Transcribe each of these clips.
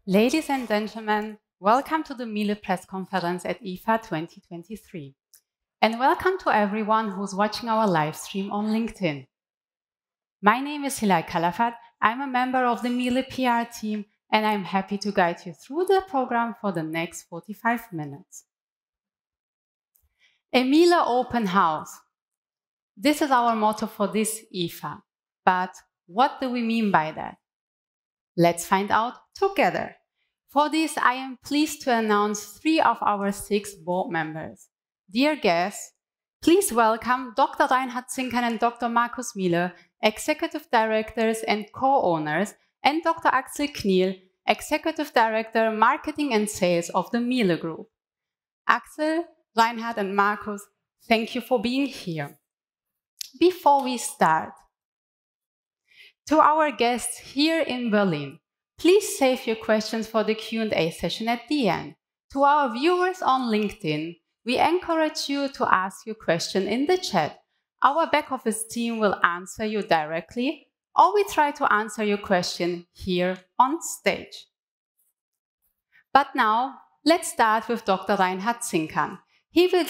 Ladies and gentlemen, welcome to the Miele press conference at IFA 2023. And welcome to everyone who's watching our live stream on LinkedIn. My name is Hilal Kalafat. I'm a member of the Miele PR team, and I'm happy to guide you through the program for the next 45 minutes. A Miele Open House. This is our motto for this IFA. But what do we mean by that? Let's find out together. For this, I am pleased to announce 3 of our 6 board members. Dear guests, please welcome Dr. Reinhard Zinkann and Dr. Markus Miele, Executive Directors and Co-Owners, and Dr. Axel Kniehl, Executive Director, Marketing and Sales of the Miele Group. Axel, Reinhard and Markus, thank you for being here. Before we start, to our guests here in Berlin, please save your questions for the Q&A session at the end. To our viewers on LinkedIn, we encourage you to ask your question in the chat. Our back office team will answer you directly, or we try to answer your question here on stage. But now, let's start with Dr. Reinhard Zinkann. He will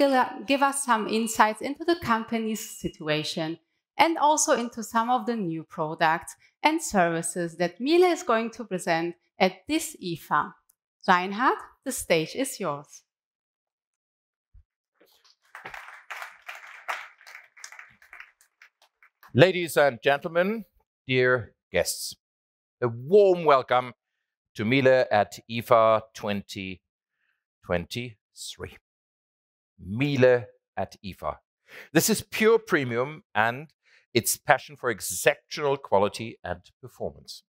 give us some insights into the company's situation and also into some of the new products and services that Miele is going to present at this IFA. Reinhard, the stage is yours. Ladies and gentlemen, dear guests, a warm welcome to Miele at IFA 2023. Miele at IFA. This is pure premium and its passion for exceptional quality and performance.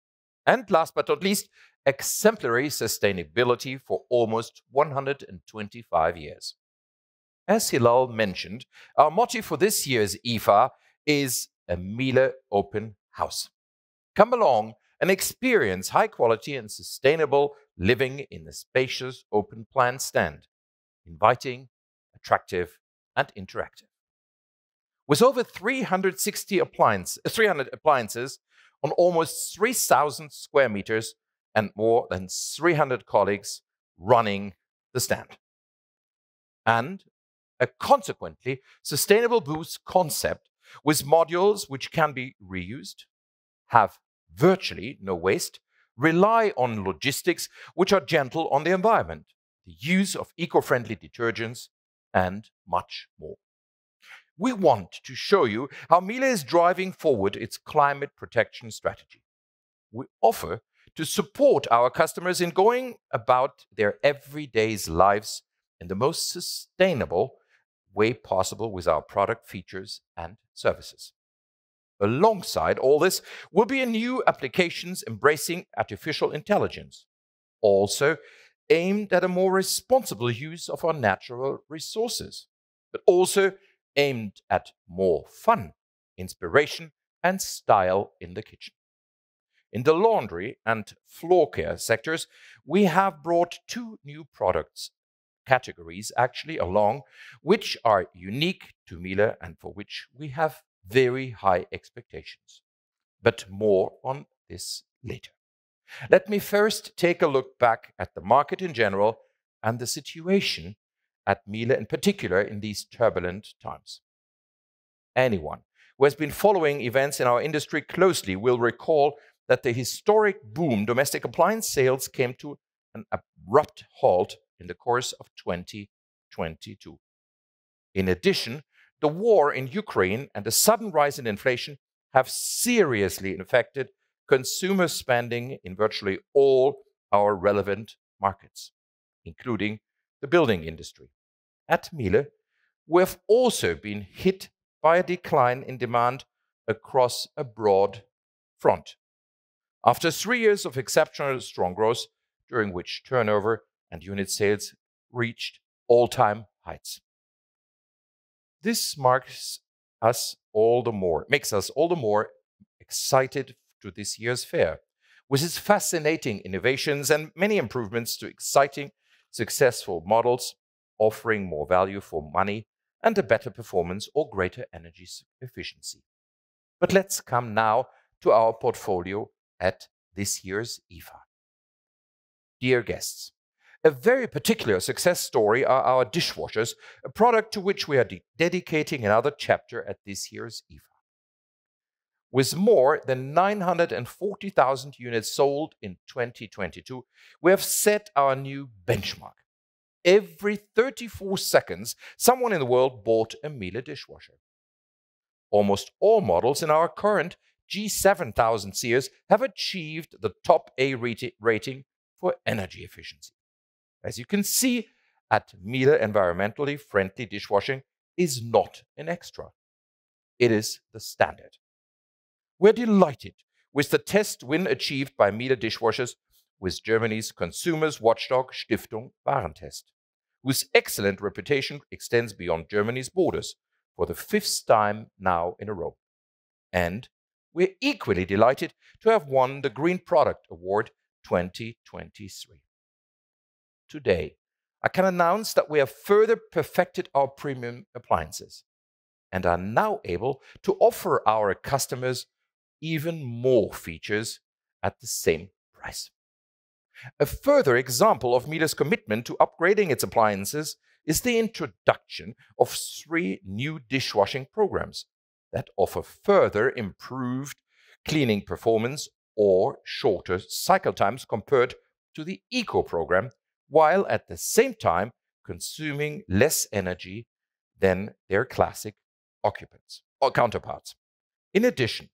And last but not least, exemplary sustainability for almost 125 years. As Hilal mentioned, our motto for this year's IFA is a Miele Open House. Come along and experience high quality and sustainable living in a spacious open plan stand, inviting, attractive and interactive. With over 300 appliances on almost 3,000 square meters and more than 300 colleagues running the stand. And a consequently sustainable booth concept with modules which can be reused, have virtually no waste, rely on logistics which are gentle on the environment, the use of eco-friendly detergents, and much more. We want to show you how Miele is driving forward its climate protection strategy. We offer to support our customers in going about their everyday lives in the most sustainable way possible with our product features and services. Alongside all this will be new applications embracing artificial intelligence, also aimed at a more responsible use of our natural resources, but also aimed at more fun, inspiration, and style in the kitchen. In the laundry and floor care sectors, we have brought 2 new products categories actually along, which are unique to Miele and for which we have very high expectations. But more on this later. Let me first take a look back at the market in general and the situation at Miele in particular in these turbulent times. Anyone who has been following events in our industry closely will recall that the historic boom domestic appliance sales came to an abrupt halt in the course of 2022. In addition, the war in Ukraine and the sudden rise in inflation have seriously affected consumer spending in virtually all our relevant markets, including the building industry. At Miele, we have also been hit by a decline in demand across a broad front. After 3 years of exceptional strong growth, during which turnover and unit sales reached all-time heights. This makes us all the more excited to this year's fair, with its fascinating innovations and many improvements to exciting, successful models, offering more value for money and a better performance or greater energy efficiency. But let's come now to our portfolio at this year's IFA. Dear guests, a very particular success story are our dishwashers, a product to which we are dedicating another chapter at this year's IFA. With more than 940,000 units sold in 2022, we have set our new benchmark. Every 34 seconds, someone in the world bought a Miele dishwasher. Almost all models in our current G7000 series have achieved the top A rating for energy efficiency. As you can see, at Miele, environmentally friendly dishwashing is not an extra. It is the standard. We're delighted with the test win achieved by Miele dishwashers with Germany's consumers watchdog Stiftung Warentest, whose excellent reputation extends beyond Germany's borders for the 5th time now in a row. And we're equally delighted to have won the Green Product Award 2023. Today, I can announce that we have further perfected our premium appliances and are now able to offer our customers even more features at the same price. A further example of Miele's commitment to upgrading its appliances is the introduction of 3 new dishwashing programs that offer further improved cleaning performance or shorter cycle times compared to the Eco program, while at the same time consuming less energy than their classic counterparts. In addition,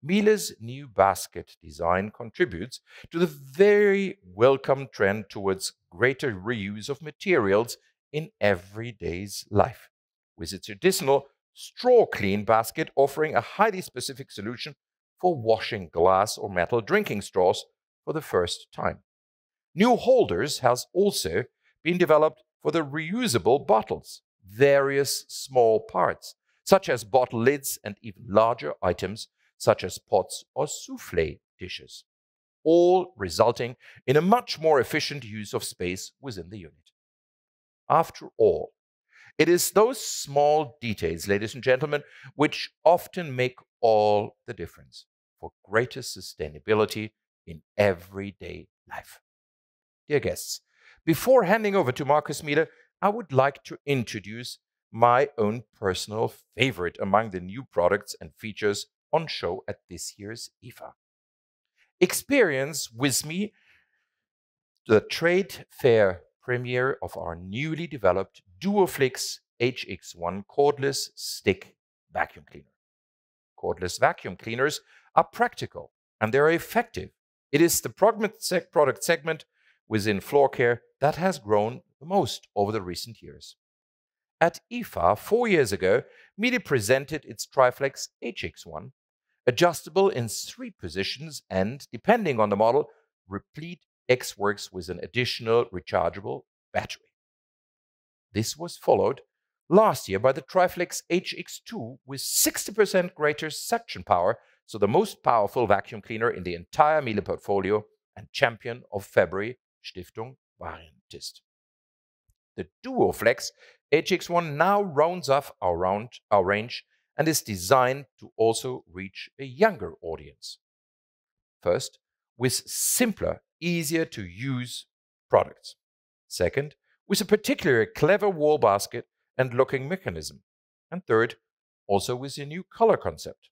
Miele's new basket design contributes to the very welcome trend towards greater reuse of materials in everyday's life, with its traditional straw clean basket offering a highly specific solution for washing glass or metal drinking straws for the first time. New holders has also been developed for the reusable bottles, various small parts, such as bottle lids and even larger items, such as pots or soufflé dishes, all resulting in a much more efficient use of space within the unit. After all, it is those small details, ladies and gentlemen, which often make all the difference for greater sustainability in everyday life. Dear guests, before handing over to Markus Miele, I would like to introduce my own personal favorite among the new products and features on show at this year's IFA. Experience with me the trade fair premiere of our newly developed Duoflix HX1 cordless stick vacuum cleaner. Cordless vacuum cleaners are practical and they're effective. It is the product segment within floor care that has grown the most over the recent years. At IFA 4 years ago, Miele presented its Triflex HX1, adjustable in 3 positions and, depending on the model, replete X-Works with an additional rechargeable battery. This was followed last year by the Triflex HX2 with 60% greater suction power, so the most powerful vacuum cleaner in the entire Miele portfolio and champion of February Stiftung Warentest. The Duoflex HX1 now rounds off our range and is designed to also reach a younger audience. First, with simpler, easier to use products. Second, with a particularly clever wall basket and locking mechanism. And third, also with a new color concept.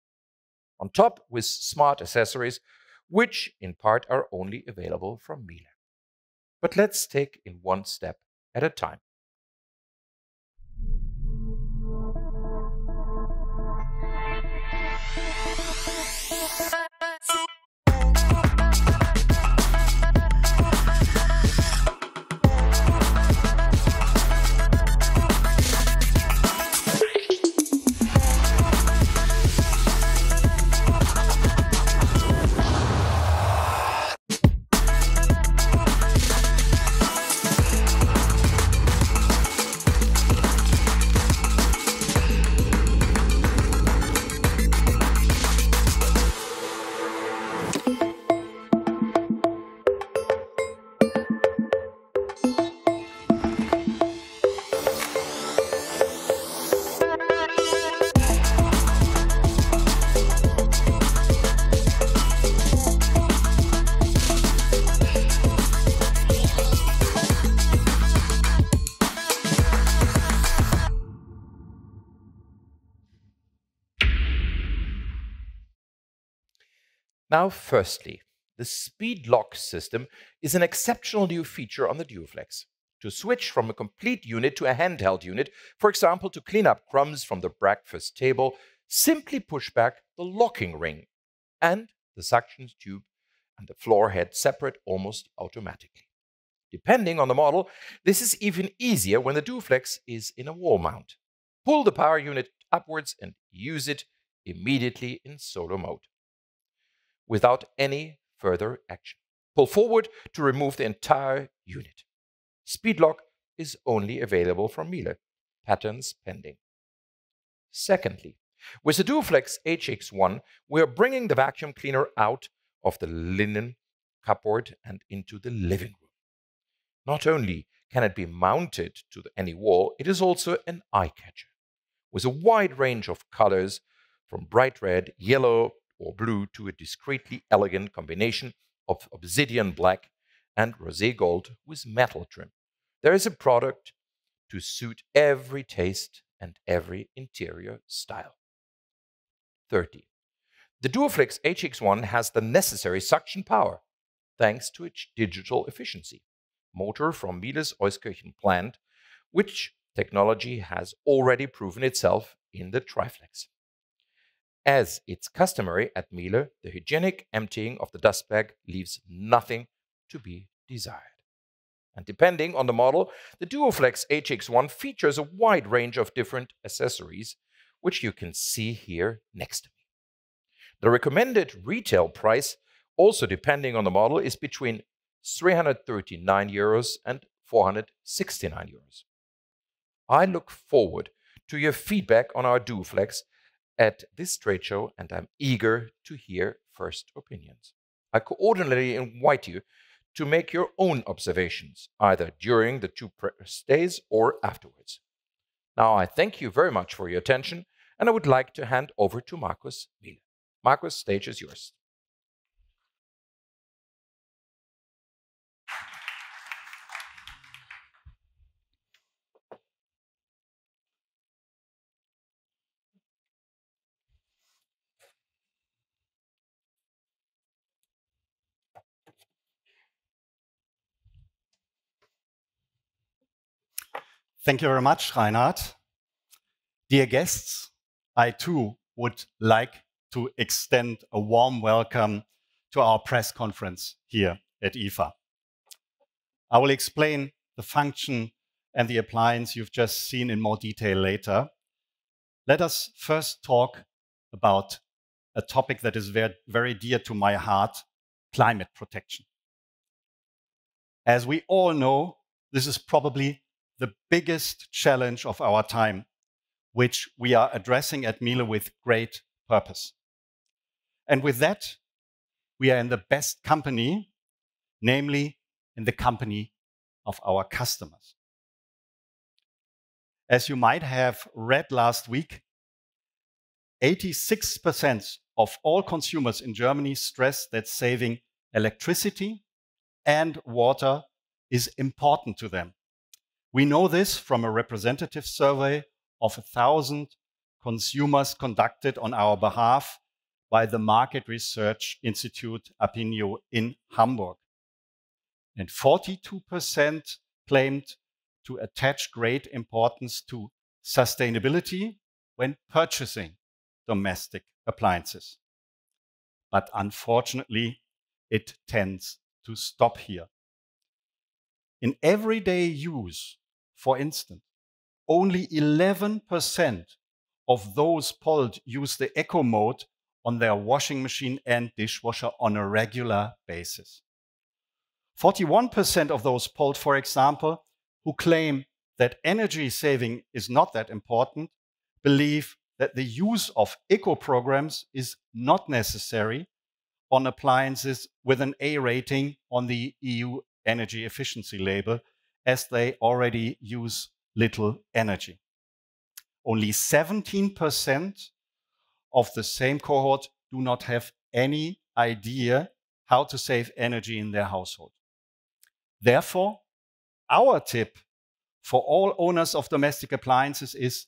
On top, with smart accessories, which in part are only available from Miele. But let's take in one step at a time. Now, firstly, the speed lock system is an exceptional new feature on the Duoflex. To switch from a complete unit to a handheld unit, for example, to clean up crumbs from the breakfast table, simply push back the locking ring and the suction tube and the floor head separate almost automatically. Depending on the model, this is even easier when the Duoflex is in a wall mount. Pull the power unit upwards and use it immediately in solo mode, without any further action. Pull forward to remove the entire unit. Speed lock is only available from Miele. Patterns pending. Secondly, with the Duoflex HX1, we are bringing the vacuum cleaner out of the linen cupboard and into the living room. Not only can it be mounted to any wall, it is also an eye-catcher, with a wide range of colors from bright red, yellow, or blue to a discreetly elegant combination of obsidian black and rosé gold with metal trim. There is a product to suit every taste and every interior style. 30. The Duoflex HX1 has the necessary suction power, thanks to its digital efficiency. Motor from Miele's Euskirchen plant, which technology has already proven itself in the Triflex. As it's customary at Miele, the hygienic emptying of the dust bag leaves nothing to be desired. And depending on the model, the Duoflex HX1 features a wide range of different accessories, which you can see here next to me. The recommended retail price, also depending on the model, is between €339 and €469. I look forward to your feedback on our Duoflex at this trade show, and I'm eager to hear first opinions. I cordially invite you to make your own observations, either during the two press days or afterwards. Now, I thank you very much for your attention, and I would like to hand over to Markus Miele. Markus, stage is yours. Thank you very much, Reinhard. Dear guests, I too would like to extend a warm welcome to our press conference here at IFA. I will explain the function and the appliance you've just seen in more detail later. Let us first talk about a topic that is very, very dear to my heart, climate protection. As we all know, this is probably the biggest challenge of our time, which we are addressing at Miele with great purpose. And with that, we are in the best company, namely in the company of our customers. As you might have read last week, 86% of all consumers in Germany stress that saving electricity and water is important to them. We know this from a representative survey of 1,000 consumers conducted on our behalf by the market research institute Apinio in Hamburg. And 42% claimed to attach great importance to sustainability when purchasing domestic appliances. But unfortunately, it tends to stop here. In everyday use, for instance, only 11% of those polled use the eco mode on their washing machine and dishwasher on a regular basis. 41% of those polled, for example, who claim that energy saving is not that important, believe that the use of eco programs is not necessary on appliances with an A rating on the EU energy efficiency label, as they already use little energy. Only 17% of the same cohort do not have any idea how to save energy in their household. Therefore, our tip for all owners of domestic appliances is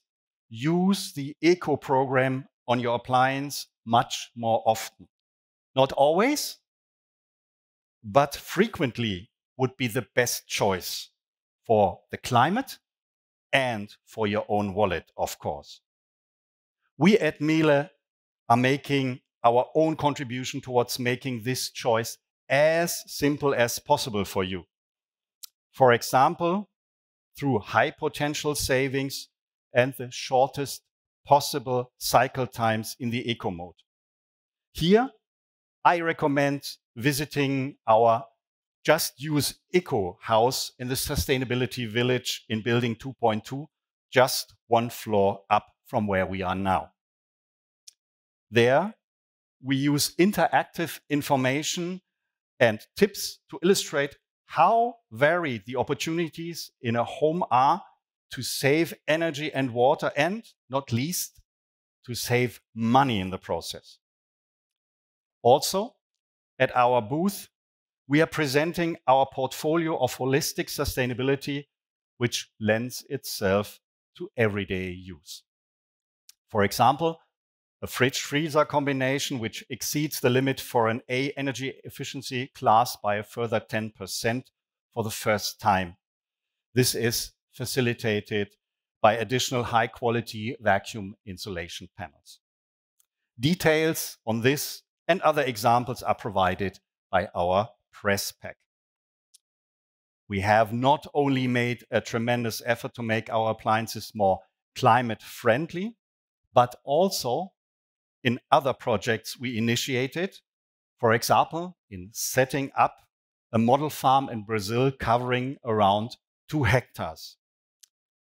use the eco program on your appliance much more often. Not always, but frequently would be the best choice for the climate and for your own wallet, of course. We at Miele are making our own contribution towards making this choice as simple as possible for you. For example, through high potential savings and the shortest possible cycle times in the eco mode. Here, I recommend visiting our Just Use Eco house in the Sustainability Village in Building 2.2, just one floor up from where we are now. There, we use interactive information and tips to illustrate how varied the opportunities in a home are to save energy and water and, not least, to save money in the process. Also, at our booth, we are presenting our portfolio of holistic sustainability, which lends itself to everyday use. For example, a fridge-freezer combination which exceeds the limit for an A energy efficiency class by a further 10% for the first time. This is facilitated by additional high-quality vacuum insulation panels. Details on this and other examples are provided by our press pack. We have not only made a tremendous effort to make our appliances more climate-friendly, but also in other projects we initiated, for example, in setting up a model farm in Brazil covering around 2 hectares.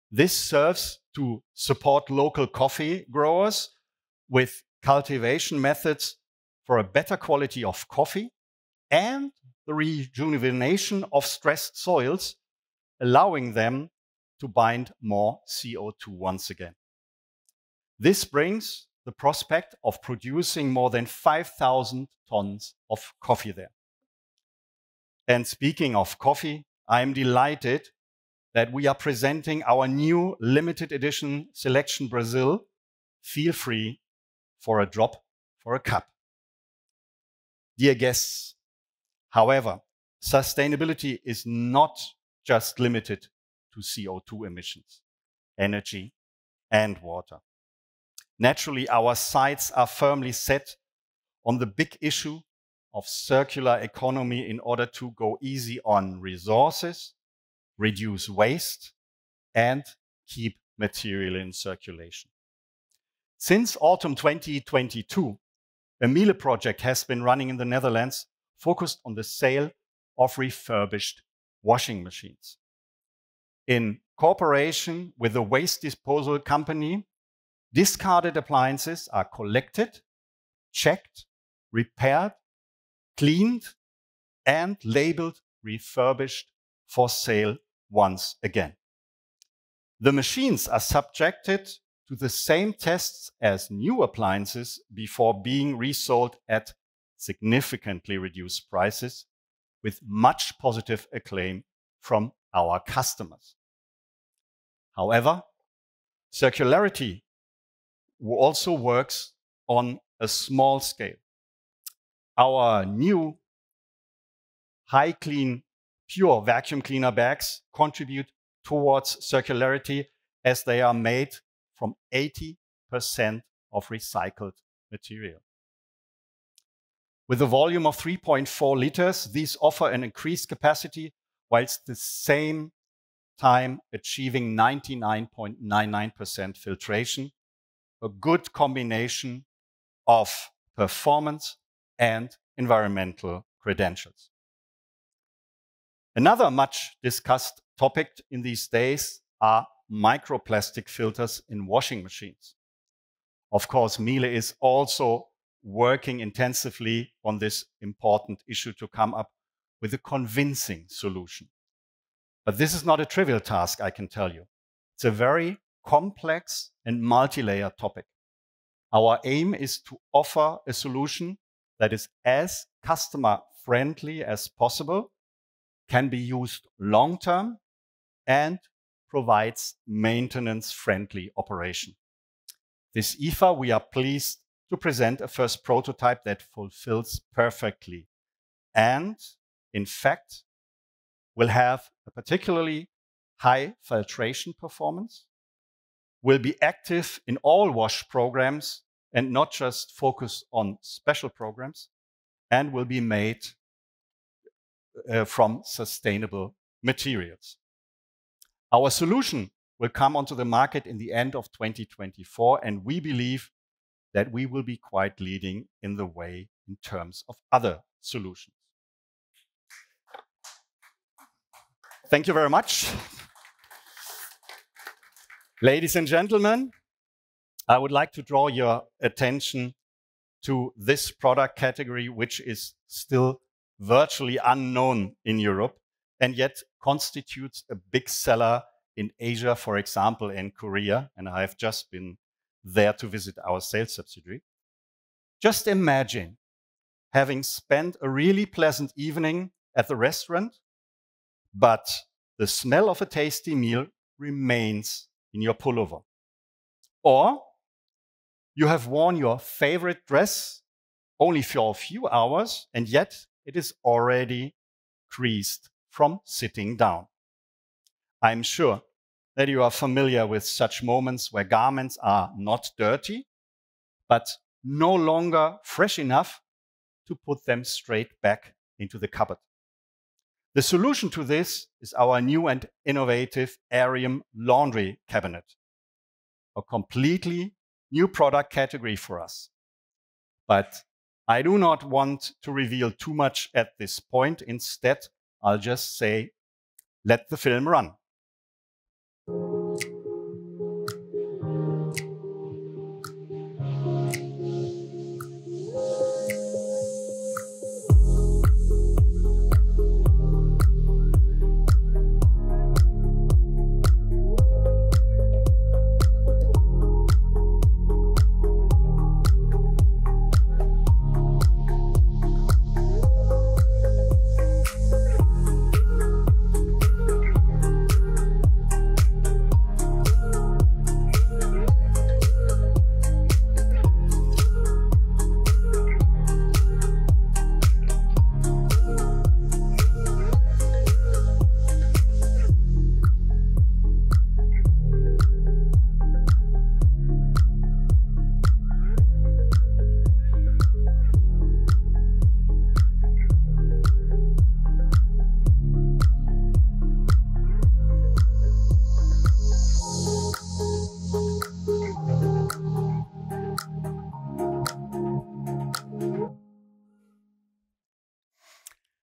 This serves to support local coffee growers with cultivation methods for a better quality of coffee and the rejuvenation of stressed soils, allowing them to bind more CO2 once again. This brings the prospect of producing more than 5,000 tons of coffee there. And speaking of coffee, I am delighted that we are presenting our new limited edition Selection Brazil. Feel free for a drop for a cup. Dear guests, however, sustainability is not just limited to CO2 emissions, energy, and water. Naturally, our sights are firmly set on the big issue of circular economy in order to go easy on resources, reduce waste, and keep material in circulation. Since autumn 2022, a Miele project has been running in the Netherlands focused on the sale of refurbished washing machines. In cooperation with a waste disposal company, discarded appliances are collected, checked, repaired, cleaned, and labeled refurbished for sale once again. The machines are subjected to the same tests as new appliances before being resold at significantly reduced prices with much positive acclaim from our customers. However, circularity also works on a small scale. Our new high clean pure vacuum cleaner bags contribute towards circularity as they are made from 80% of recycled material. With a volume of 3.4 liters, these offer an increased capacity whilst at the same time achieving 99.99% filtration, a good combination of performance and environmental credentials. Another much discussed topic in these days are microplastic filters in washing machines. Of course, Miele is also working intensively on this important issue to come up with a convincing solution. But this is not a trivial task, I can tell you. It's a very complex and multi-layered topic. Our aim is to offer a solution that is as customer-friendly as possible, can be used long-term, and provides maintenance-friendly operation. This IFA, we are pleased to present a first prototype that fulfills perfectly and, in fact, will have a particularly high filtration performance, will be active in all wash programs and not just focus on special programs, and will be made from sustainable materials. Our solution will come onto the market in the end of 2024, and we believe that we will be quite leading in the way in terms of other solutions. Thank you very much. Ladies and gentlemen, I would like to draw your attention to this product category, which is still virtually unknown in Europe and yet constitutes a big seller in Asia, for example, in Korea. And I have just been there to visit our sales subsidiary. Just imagine having spent a really pleasant evening at the restaurant, but the smell of a tasty meal remains in your pullover. Or you have worn your favorite dress only for a few hours, and yet it is already creased from sitting down. I'm sure that you are familiar with such moments where garments are not dirty, but no longer fresh enough to put them straight back into the cupboard. The solution to this is our new and innovative Aerium laundry cabinet, a completely new product category for us. But I do not want to reveal too much at this point. Instead, I'll just say, let the film run.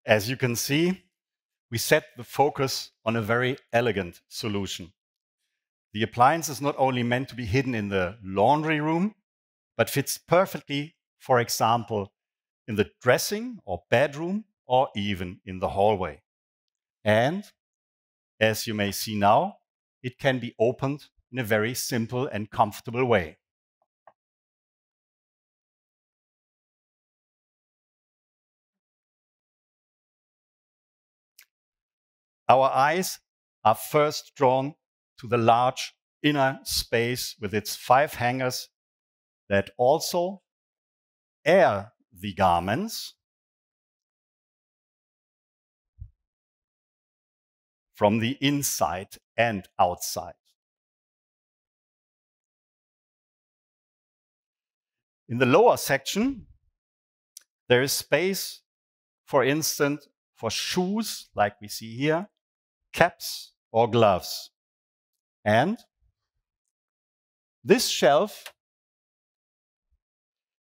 As you can see, we set the focus on a very elegant solution. The appliance is not only meant to be hidden in the laundry room, but fits perfectly, for example, in the dressing or bedroom, or even in the hallway. And as you may see now, it can be opened in a very simple and comfortable way. Our eyes are first drawn to the large inner space with its 5 hangers that also air the garments from the inside and outside. In the lower section, there is space, for instance, for shoes, like we see here, caps or gloves. And this shelf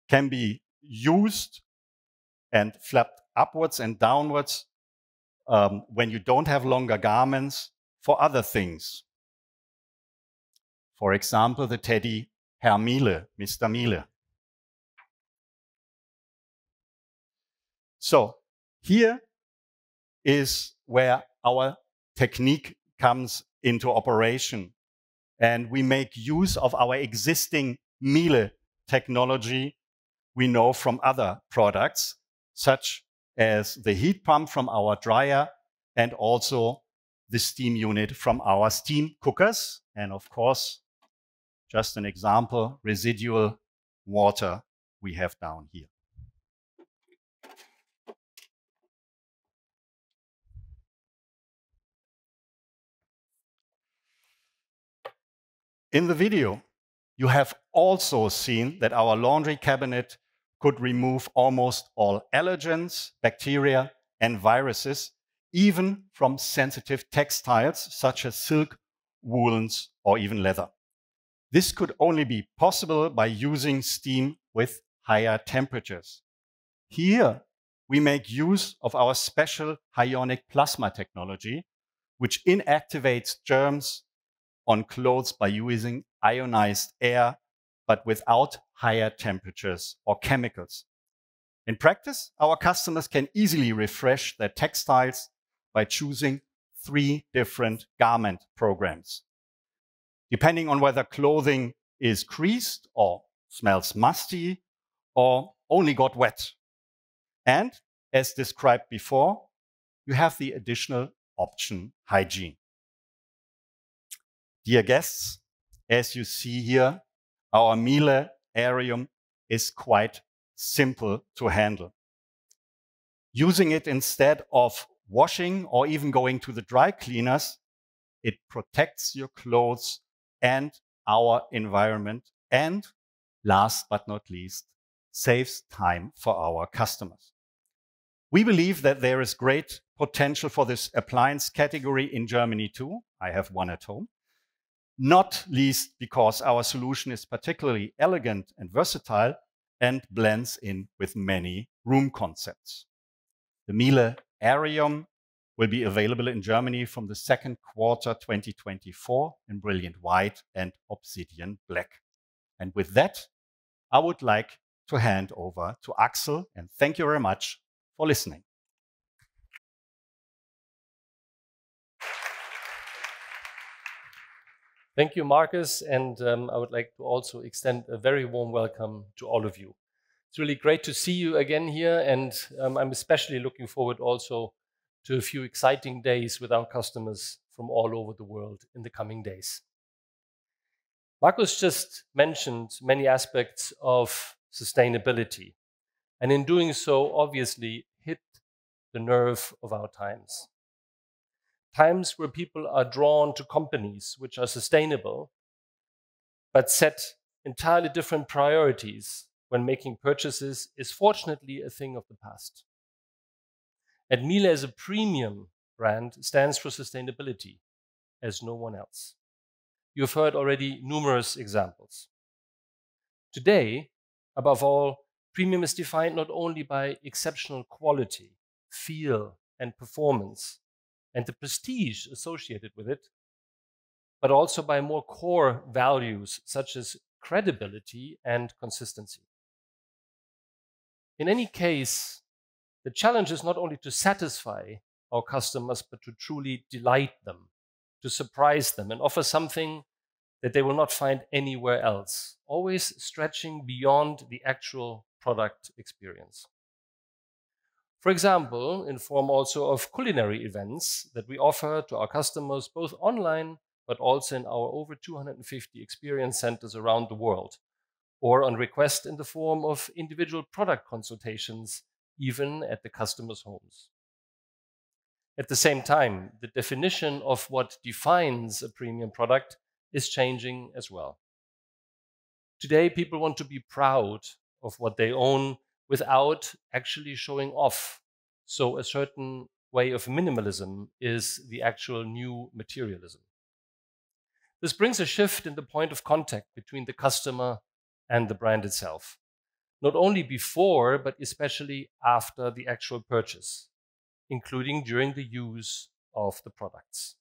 can be used and flapped upwards and downwards when you don't have longer garments for other things. For example, the teddy Herr Miele, Mr. Miele. So here is where our technique comes into operation. And we make use of our existing Miele technology we know from other products, such as the heat pump from our dryer and also the steam unit from our steam cookers. And of course, just an example, residual water we have down here. In the video, you have also seen that our laundry cabinet could remove almost all allergens, bacteria, and viruses, even from sensitive textiles such as silk, woolens, or even leather. This could only be possible by using steam with higher temperatures. Here, we make use of our special ionic plasma technology, which inactivates germs on clothes by using ionized air, but without higher temperatures or chemicals. In practice, our customers can easily refresh their textiles by choosing 3 different garment programs. Depending on whether clothing is creased or smells musty or only got wet. And as described before, you have the additional option hygiene. Dear guests, as you see here, our Miele Aerium is quite simple to handle. Using it instead of washing or even going to the dry cleaners, it protects your clothes and our environment, and last but not least, saves time for our customers. We believe that there is great potential for this appliance category in Germany too. I have one at home. Not least because our solution is particularly elegant and versatile and blends in with many room concepts. The Miele Aerium will be available in Germany from the second quarter 2024 in brilliant white and obsidian black. And with that, I would like to hand over to Axel, and thank you very much for listening. Thank you, Markus, and I would like to also extend a very warm welcome to all of you. It's really great to see you again here, and I'm especially looking forward also to a few exciting days with our customers from all over the world in the coming days. Markus just mentioned many aspects of sustainability, and in doing so, obviously hit the nerve of our times. Times where people are drawn to companies which are sustainable, but set entirely different priorities when making purchases is fortunately a thing of the past. And Miele as a premium brand stands for sustainability as no one else. You've heard already numerous examples. Today, above all, premium is defined not only by exceptional quality, feel, and performance, and the prestige associated with it, but also by more core values such as credibility and consistency. In any case, the challenge is not only to satisfy our customers, but to truly delight them, to surprise them and offer something that they will not find anywhere else, always stretching beyond the actual product experience. For example, in form also of culinary events that we offer to our customers both online, but also in our over 250 experience centers around the world, or on request in the form of individual product consultations, even at the customers' homes. At the same time, the definition of what defines a premium product is changing as well. Today, people want to be proud of what they own without actually showing off. So a certain way of minimalism is the actual new materialism. This brings a shift in the point of contact between the customer and the brand itself, not only before, but especially after the actual purchase, including during the use of the products.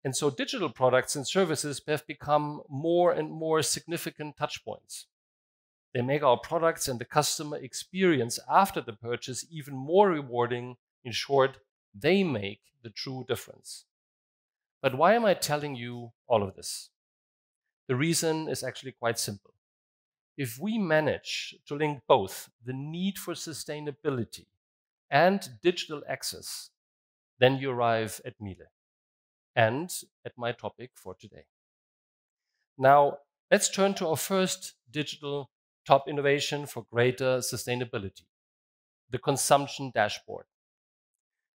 And so digital products and services have become more and more significant touchpoints. They make our products and the customer experience after the purchase even more rewarding. In short, they make the true difference. But why am I telling you all of this? The reason is actually quite simple. If we manage to link both the need for sustainability and digital access, then you arrive at Miele and at my topic for today. Now, let's turn to our first digital top innovation for greater sustainability, the consumption dashboard.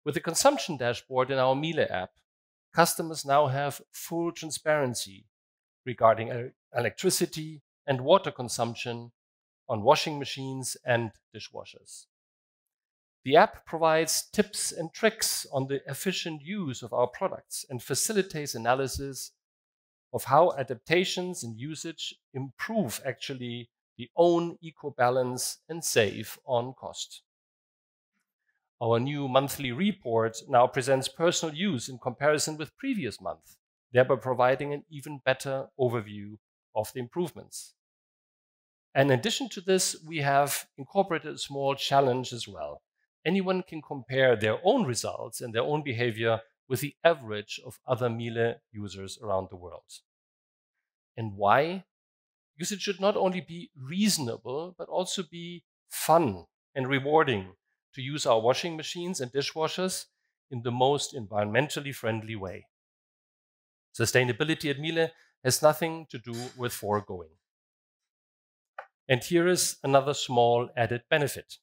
With the consumption dashboard in our Miele app, customers now have full transparency regarding electricity and water consumption on washing machines and dishwashers. The app provides tips and tricks on the efficient use of our products and facilitates analysis of how adaptations and usage improve actually the own eco-balance and save on cost. Our new monthly report now presents personal use in comparison with previous month, thereby providing an even better overview of the improvements. And in addition to this, we have incorporated a small challenge as well. Anyone can compare their own results and their own behavior with the average of other Miele users around the world. And why? Because it should not only be reasonable, but also be fun and rewarding to use our washing machines and dishwashers in the most environmentally friendly way. Sustainability at Miele has nothing to do with foregoing. And here is another small added benefit.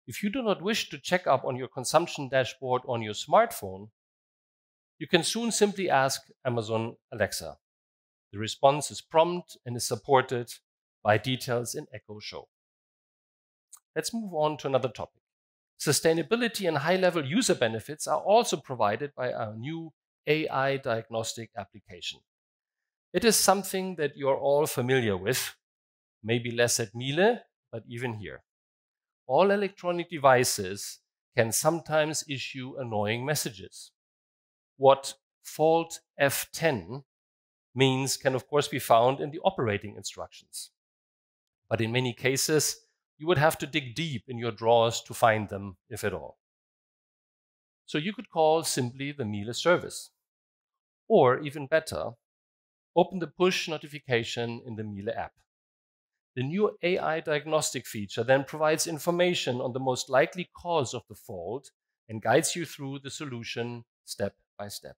If you do not wish to check up on your consumption dashboard on your smartphone, you can soon simply ask Amazon Alexa. The response is prompt and is supported by details in Echo Show. Let's move on to another topic. Sustainability and high-level user benefits are also provided by our new AI diagnostic application. It is something that you're all familiar with, maybe less at Miele, but even here. All electronic devices can sometimes issue annoying messages. What fault F10 means can of course be found in the operating instructions. But in many cases, you would have to dig deep in your drawers to find them, if at all. So you could call simply the Miele service. Or even better, open the push notification in the Miele app. The new AI diagnostic feature then provides information on the most likely cause of the fault and guides you through the solution step by step.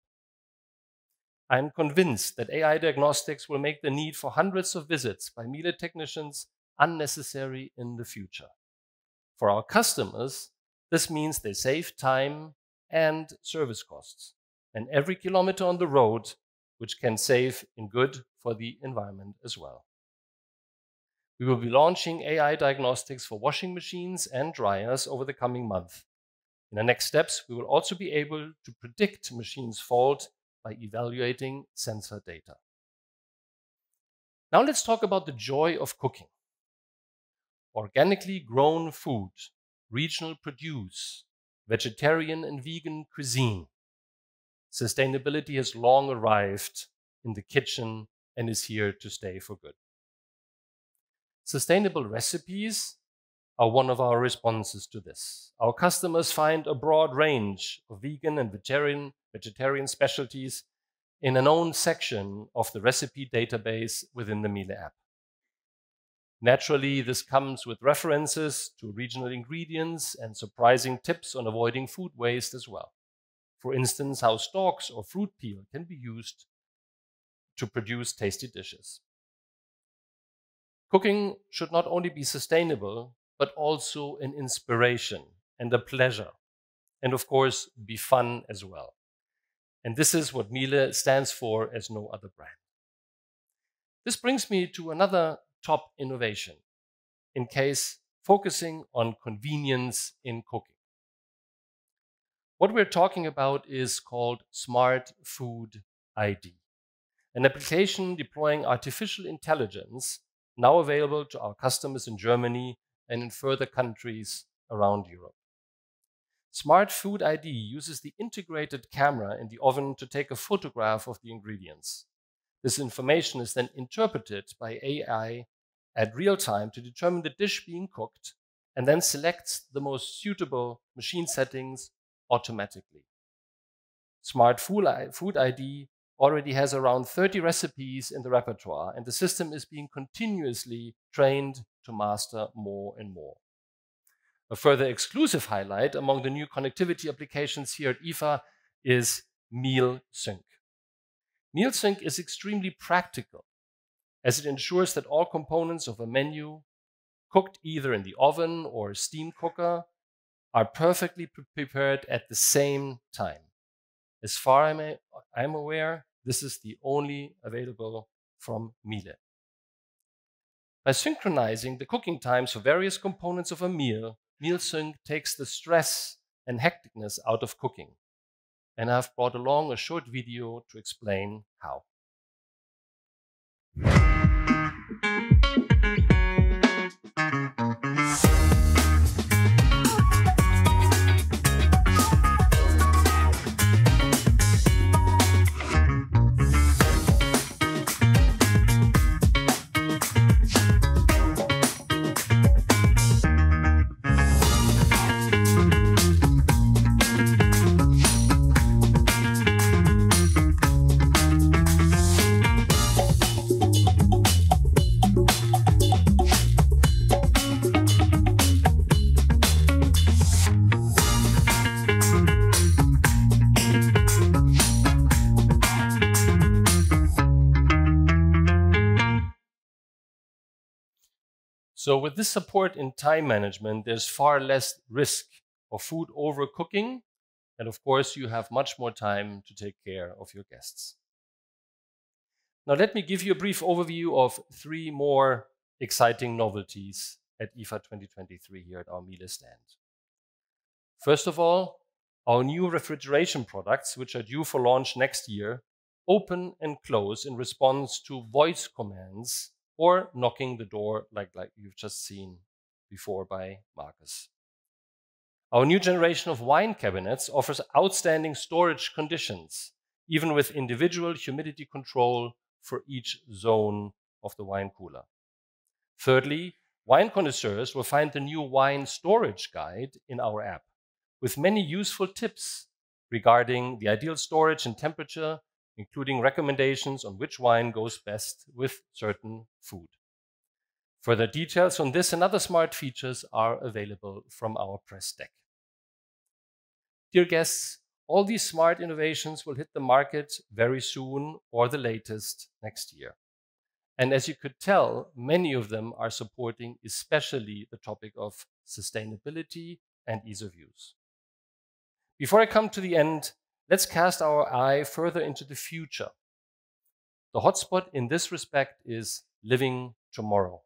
I am convinced that AI diagnostics will make the need for hundreds of visits by Miele technicians unnecessary in the future. For our customers, this means they save time and service costs, and every kilometer on the road, which can save in good for the environment as well. We will be launching AI diagnostics for washing machines and dryers over the coming month. In the next steps, we will also be able to predict machines' fault by evaluating sensor data. Now let's talk about the joy of cooking. Organically grown food, regional produce, vegetarian and vegan cuisine. Sustainability has long arrived in the kitchen and is here to stay for good. Sustainable recipes are one of our responses to this. Our customers find a broad range of vegan and vegetarian specialties in an own section of the recipe database within the Miele app. Naturally, this comes with references to regional ingredients and surprising tips on avoiding food waste as well. For instance, how stalks or fruit peel can be used to produce tasty dishes. Cooking should not only be sustainable, but also an inspiration and a pleasure, and of course, be fun as well. And this is what Miele stands for as no other brand. This brings me to another top innovation, in case focusing on convenience in cooking. What we're talking about is called Smart Food ID, an application deploying artificial intelligence now available to our customers in Germany and in further countries around Europe. Smart Food ID uses the integrated camera in the oven to take a photograph of the ingredients. This information is then interpreted by AI at real time to determine the dish being cooked and then selects the most suitable machine settings automatically. Smart Food ID already has around 30 recipes in the repertoire, and the system is being continuously trained to master more and more. A further exclusive highlight among the new connectivity applications here at IFA is MealSync. MealSync is extremely practical as it ensures that all components of a menu cooked either in the oven or steam cooker, are perfectly prepared at the same time. As far as I'm aware, this is the only available from Miele. By synchronizing the cooking times for various components of a meal, MealSync takes the stress and hecticness out of cooking. And I've brought along a short video to explain how. So with this support in time management, there's far less risk of food overcooking. And of course, you have much more time to take care of your guests. Now, let me give you a brief overview of 3 more exciting novelties at IFA 2023 here at our Miele stand. First of all, our new refrigeration products, which are due for launch next year, open and close in response to voice commands or knocking the door like you've just seen before by Markus. Our new generation of wine cabinets offers outstanding storage conditions, even with individual humidity control for each zone of the wine cooler. Thirdly, wine connoisseurs will find the new wine storage guide in our app, with many useful tips regarding the ideal storage and temperature, including recommendations on which wine goes best with certain food. Further details on this and other smart features are available from our press deck. Dear guests, all these smart innovations will hit the market very soon or the latest next year. And as you could tell, many of them are supporting especially the topic of sustainability and ease of use. Before I come to the end, let's cast our eye further into the future. The hotspot in this respect is Living Tomorrow.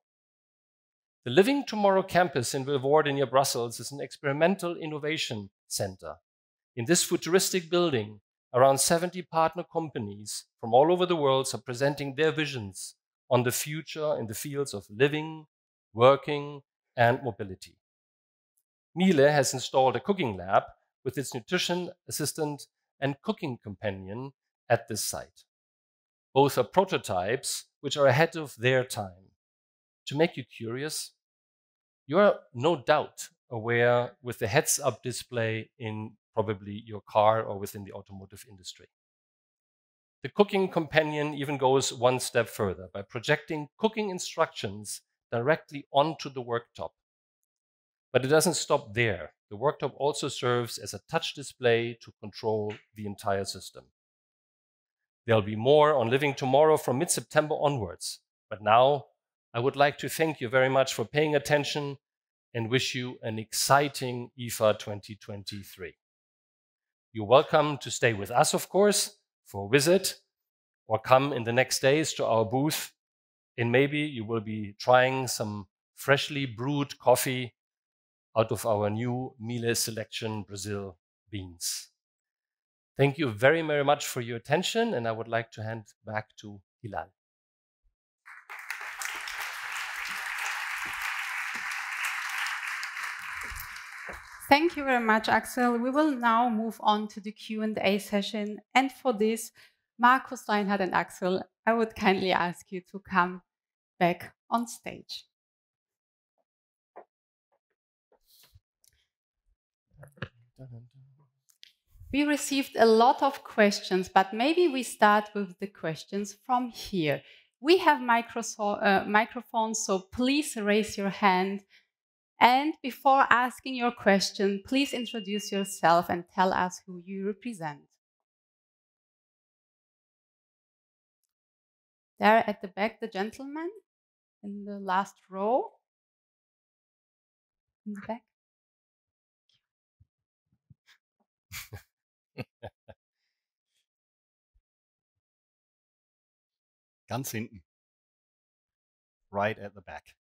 The Living Tomorrow campus in Vilvoorde near Brussels is an experimental innovation center. In this futuristic building, around 70 partner companies from all over the world are presenting their visions on the future in the fields of living, working, and mobility. Miele has installed a cooking lab with its nutrition assistant and cooking companion at this site. Both are prototypes which are ahead of their time. To make you curious, you are no doubt aware with the heads-up display in probably your car or within the automotive industry. The cooking companion even goes one step further by projecting cooking instructions directly onto the worktop. But it doesn't stop there. The worktop also serves as a touch display to control the entire system. There'll be more on Living Tomorrow from mid-September onwards. But now, I would like to thank you very much for paying attention and wish you an exciting IFA 2023. You're welcome to stay with us, of course, for a visit, or come in the next days to our booth, and maybe you will be trying some freshly brewed coffee out of our new Miele Selection Brazil beans. Thank you very, very much for your attention, and I would like to hand back to Hilal. Thank you very much, Axel. We will now move on to the Q&A session. And for this, Markus, Reinhard, and Axel, I would kindly ask you to come back on stage. We received a lot of questions, but maybe we start with the questions from here. We have microphones, so please raise your hand. And before asking your question, please introduce yourself and tell us who you represent. There at the back, the gentleman in the last row. in the back. Ganz hinten. Right at the back.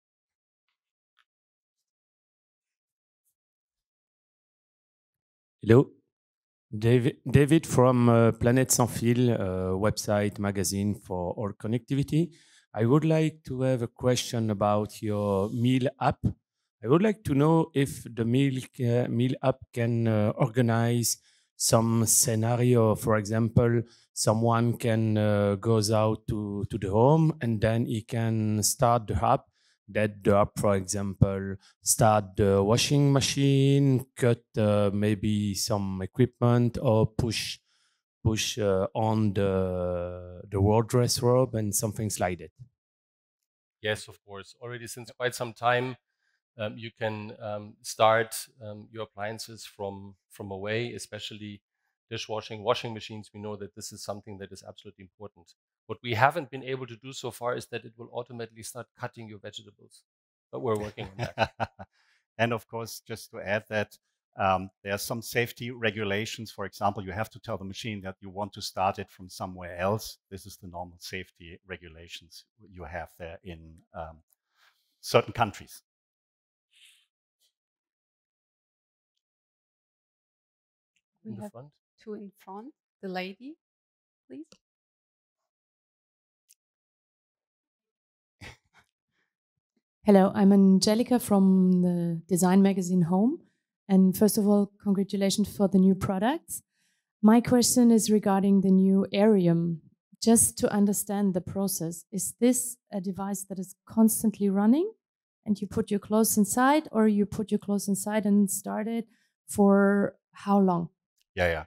Hello, David from Planet Sans Fil, website magazine for all connectivity. I would like to have a question about your Miele app. I would like to know if the Miele app can organize some scenario. For example, someone can goes out to the home and then he can start the app. That the app, for example, start the washing machine, cut maybe some equipment, or push on the wardrobe and some things like that. Yes, of course. Already since quite some time, you can start your appliances from away, especially dishwashing, washing machines. We know that this is something that is absolutely important. What we haven't been able to do so far is that it will automatically start cutting your vegetables, but we're working on that. And of course, just to add that there are some safety regulations. For example, you have to tell the machine that you want to start it from somewhere else. This is the normal safety regulations you have there in certain countries. We have front. two in front. The lady, please. Hello, I'm Angelica from the design magazine Home. And first of all, congratulations for the new products. My question is regarding the new Aerium. Just to understand the process, is this a device that is constantly running and you put your clothes inside, or you put your clothes inside and start it for how long? Yeah.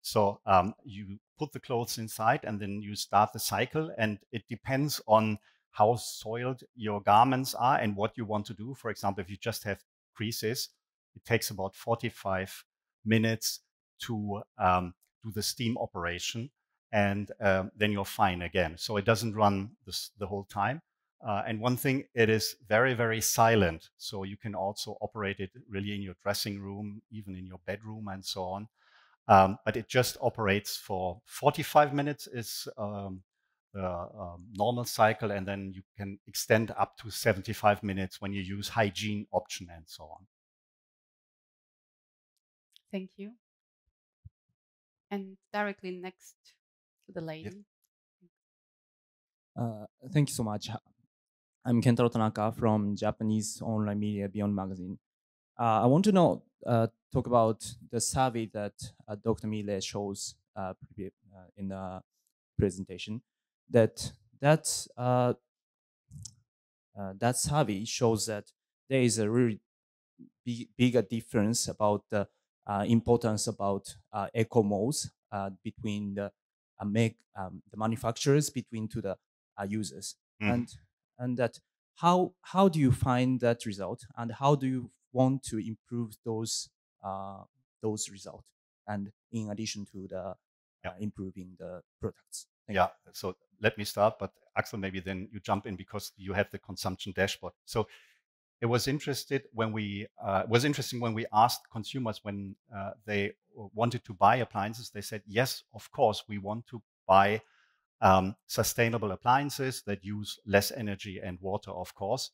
So you put the clothes inside and then you start the cycle, and it depends on how soiled your garments are and what you want to do. For example, if you just have creases, it takes about 45 minutes to do the steam operation, and then you're fine again. So it doesn't run the whole time. And one thing, it is very, very silent. So you can also operate it really in your dressing room, even in your bedroom and so on. But it just operates for 45 minutes is normal cycle, and then you can extend up to 75 minutes when you use hygiene option and so on. Thank you. And directly next to the lady. Yes. Thank you so much. I'm Kentaro Tanaka from Japanese online media Beyond magazine. I want to know, talk about the survey that Dr. Miele shows in the presentation. That survey shows that there is a really bigger difference about the importance about eco modes between the manufacturers between to the users. And that how do you find that result, and how do you want to improve those results, and in addition to the improving the products? So let me start, but Axel, maybe then you jump in because you have the consumption dashboard. So it was interesting when we asked consumers when they wanted to buy appliances. They said, yes, of course, we want to buy sustainable appliances that use less energy and water, of course,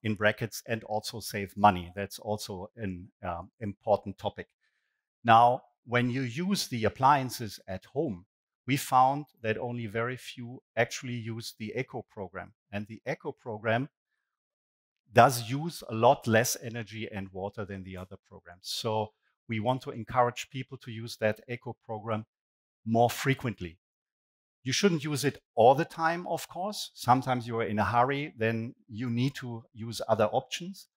in brackets, and also save money. That's also an important topic. Now, when you use the appliances at home, we found that only very few actually use the Eco program. And the Eco program does use a lot less energy and water than the other programs. So we want to encourage people to use that Eco program more frequently. You shouldn't use it all the time, of course. Sometimes you are in a hurry, then you need to use other options.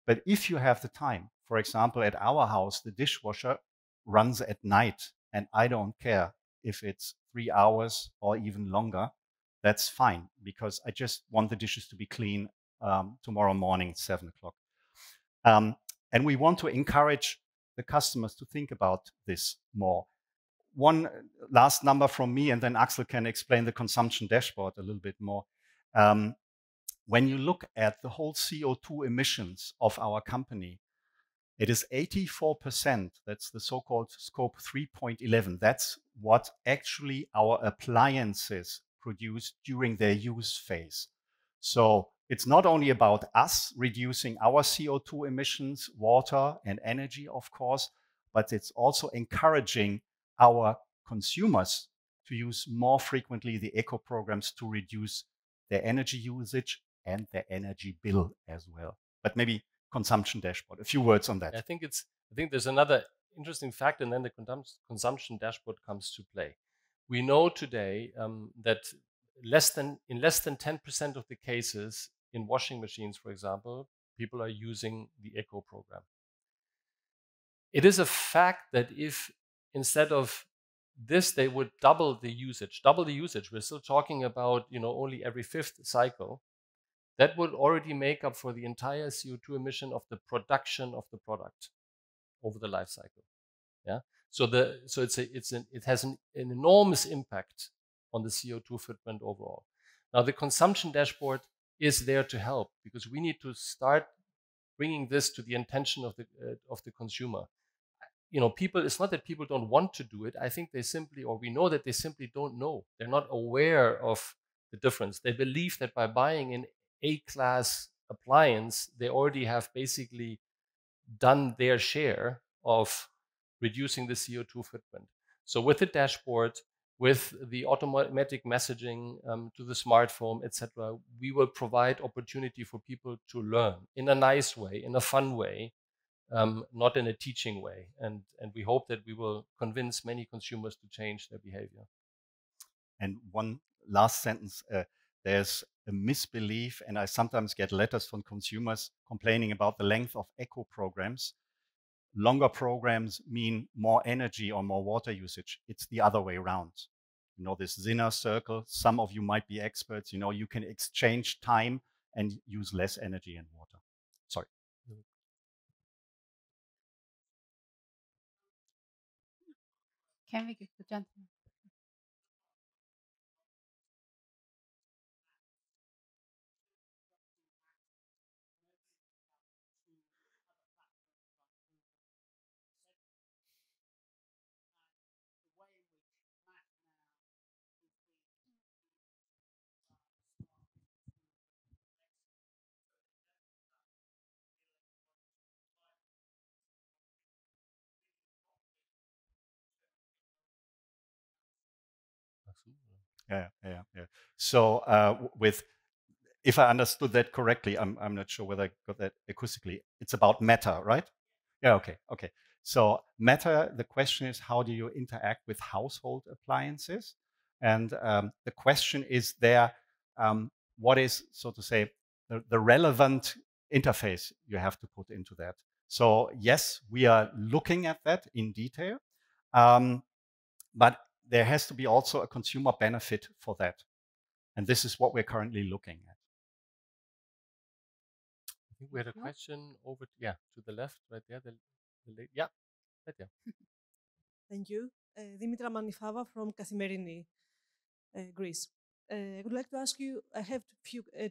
But if you have the time, for example, at our house, the dishwasher runs at night, and I don't care if it's 3 hours or even longer. That's fine, because I just want the dishes to be clean tomorrow morning at 7 o'clock. And we want to encourage the customers to think about this more. One last number from me, and then Axel can explain the consumption dashboard a little bit more. when you look at the whole CO2 emissions of our company, it is 84%. That's the so-called scope 3.11. That's what actually our appliances produce during their use phase. So it's not only about us reducing our CO2 emissions, water and energy, of course, but it's also encouraging our consumers to use more frequently the eco programs to reduce their energy usage and their energy bill as well. But maybe consumption dashboard, a few words on that. I think there's another interesting fact, and then the consumption dashboard comes to play. We know today that in less than 10% of the cases in washing machines, for example, people are using the eco program. It is a fact that if instead of this, they would double the usage. We're still talking about, only every 5th cycle. That would already make up for the entire CO2 emission of the production of the product over the life cycle. Yeah. So it has an enormous impact on the CO2 footprint overall. Now the consumption dashboard is there to help, because we need to start bringing this to the attention of the consumer. People, it's not that people don't want to do it. I think we know that they simply don't know. They're not aware of the difference. They believe that by buying an A-class appliance, they already have basically done their share of reducing the CO2 footprint. So with the dashboard, with the automatic messaging to the smartphone, etc., we will provide opportunity for people to learn in a nice way, in a fun way, not in a teaching way. And we hope that we will convince many consumers to change their behavior. And one last sentence, there's a misbelief, and I sometimes get letters from consumers complaining about the length of eco programs. Longer programs mean more energy or more water usage. It's the other way around. This Zinner circle, some of you might be experts, you can exchange time and use less energy and water. Sorry. Can we give the gentleman? Yeah. So if I understood that correctly, I'm not sure whether I got that acoustically. It's about matter, right? Yeah. Okay. So matter. The question is, how do you interact with household appliances? And the question is there, what is, so to say, the relevant interface you have to put into that? So yes, we are looking at that in detail, but there has to be also a consumer benefit for that. And this is what we're currently looking at. I think we had a question over, to the left, right there. Yeah, right there. Thank you. Dimitra Manifava from Kathimerini, Greece. I would like to ask you, I have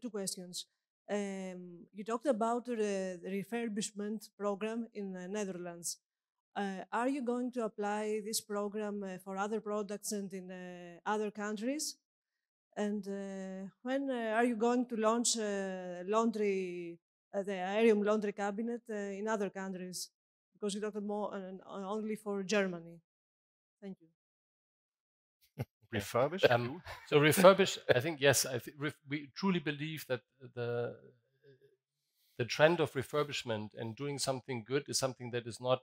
two questions. You talked about the refurbishment program in the Netherlands. Are you going to apply this program for other products and in other countries? And when are you going to launch laundry, the Aerium laundry cabinet in other countries? Because you talked more only for Germany. Thank you. Refurbish? So refurbish, I think, yes. We truly believe that the trend of refurbishment and doing something good is something that is not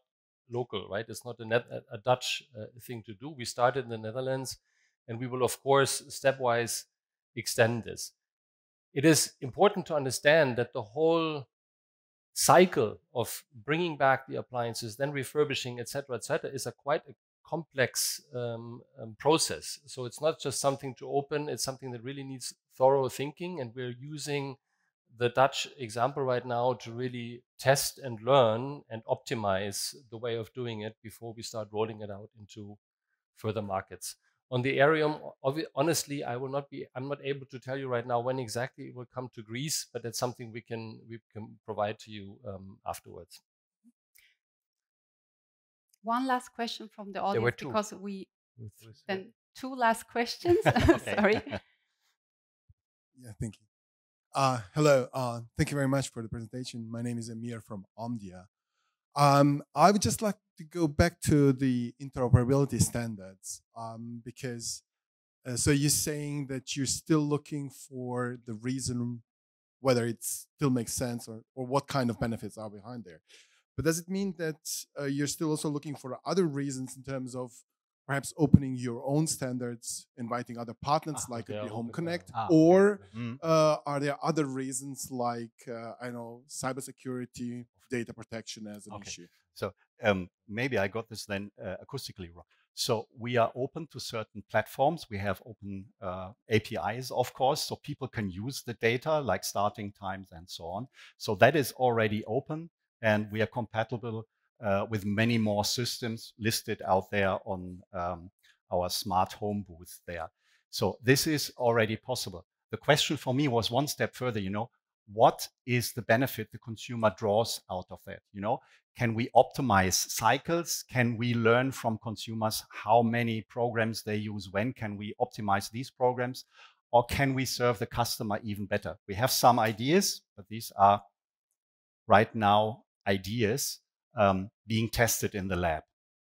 local, right? It's not a Dutch thing to do. We started in the Netherlands, and we will, of course, stepwise extend this. It is important to understand that the whole cycle of bringing back the appliances, then refurbishing, etc., is quite a complex process. So it's not just something to open, it's something that really needs thorough thinking, and we're using the Dutch example right now to really test and learn and optimize the way of doing it before we start rolling it out into further markets. On the Aerium, honestly, I'm not able to tell you right now when exactly it will come to Greece, but that's something we can provide to you afterwards. One last question from the audience, there were two. because then two last questions. Sorry. Yeah, thank you. Hello, thank you very much for the presentation. My name is Amir from Omdia. I would just like to go back to the interoperability standards because so you're saying that you're still looking for the reason whether it still makes sense or what kind of benefits are behind there. But does it mean that you're still also looking for other reasons in terms of perhaps opening your own standards, inviting other partners like the Home Connect, or are there other reasons like, I know, cybersecurity, data protection as an issue? So maybe I got this then acoustically wrong. So we are open to certain platforms. We have open APIs, of course, so people can use the data like starting times and so on. So that is already open, and we are compatible with many more systems listed out there on our smart home booth there. So this is already possible. The question for me was one step further, what is the benefit the consumer draws out of that? Can we optimize cycles? Can we learn from consumers how many programs they use when? Can we optimize these programs? Or can we serve the customer even better? We have some ideas, but these are right now ideas being tested in the lab.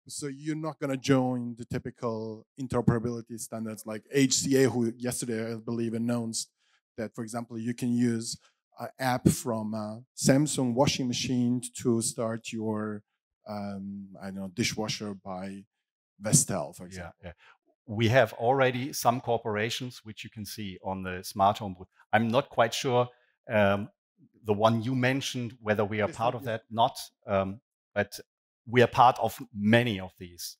So you're not going to join the typical interoperability standards like HCA, who yesterday, I believe, announced that, for example, you can use an app from Samsung washing machine to start your, dishwasher by Vestel, for example. Yeah. We have already some corporations, which you can see on the smart home booth. I'm not quite sure the one you mentioned, whether we are part of that, not, but we are part of many of these.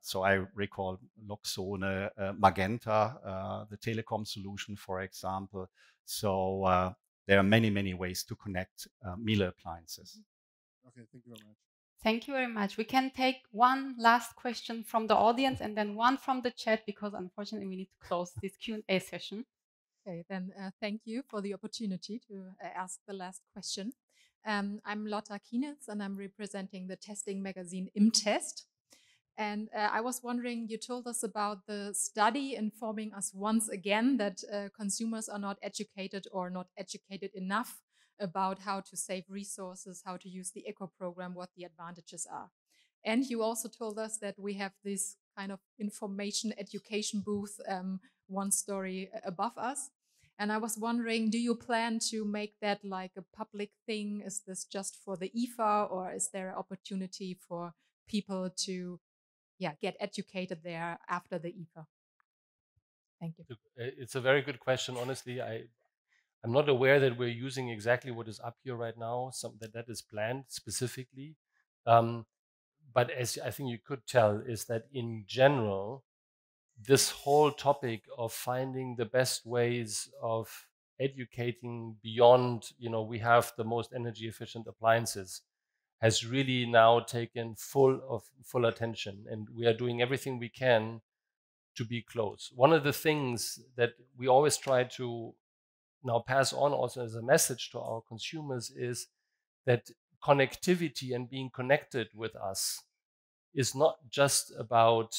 So I recall Loxone, Magenta, the telecom solution, for example. So there are many, many ways to connect Miele appliances. Okay, thank you very much. Thank you very much. We can take one last question from the audience and then one from the chat, because unfortunately we need to close this Q&A session. Okay, then thank you for the opportunity to ask the last question. I'm Lotta Kienitz, and I'm representing the testing magazine ImTest. And I was wondering, you told us about the study informing us once again that consumers are not educated or not educated enough about how to save resources, how to use the eco program, what the advantages are. And you also told us that we have this kind of information education booth one story above us. And I was wondering, do you plan to make that like a public thing? Is this just for the IFA, or is there an opportunity for people to get educated there after the IFA? Thank you. It's a very good question. Honestly, I'm not aware that we're using exactly what is up here right now, that is planned specifically. But as I think you could tell, is that in general, this whole topic of finding the best ways of educating beyond, we have the most energy efficient appliances, has really now taken full attention, and we are doing everything we can to be close. One of the things that we always try to now pass on also as a message to our consumers is that connectivity and being connected with us is not just about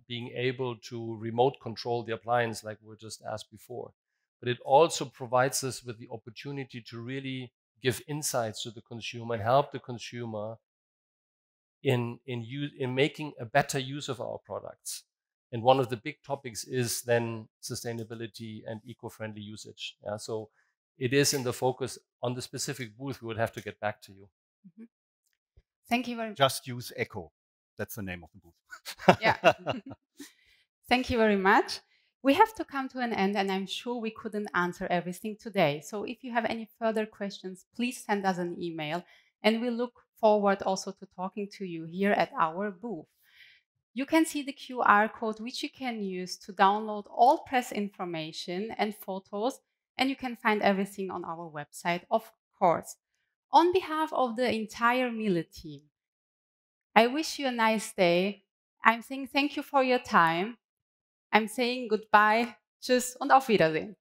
being able to remote control the appliance like we just asked before, but it also provides us with the opportunity to really give insights to the consumer and help the consumer in making a better use of our products. And one of the big topics is then sustainability and eco-friendly usage. Yeah, so it is in the focus. On the specific booth, we would have to get back to you. Mm-hmm. Thank you very much. Just use Echo. That's the name of the booth. Yeah. Thank you very much. We have to come to an end, and I'm sure we couldn't answer everything today. So if you have any further questions, please send us an email, and we look forward also to talking to you here at our booth. You can see the QR code, which you can use to download all press information and photos, and you can find everything on our website, of course. On behalf of the entire Miele team, I wish you a nice day. I'm saying thank you for your time. I'm saying goodbye, tschüss und auf Wiedersehen.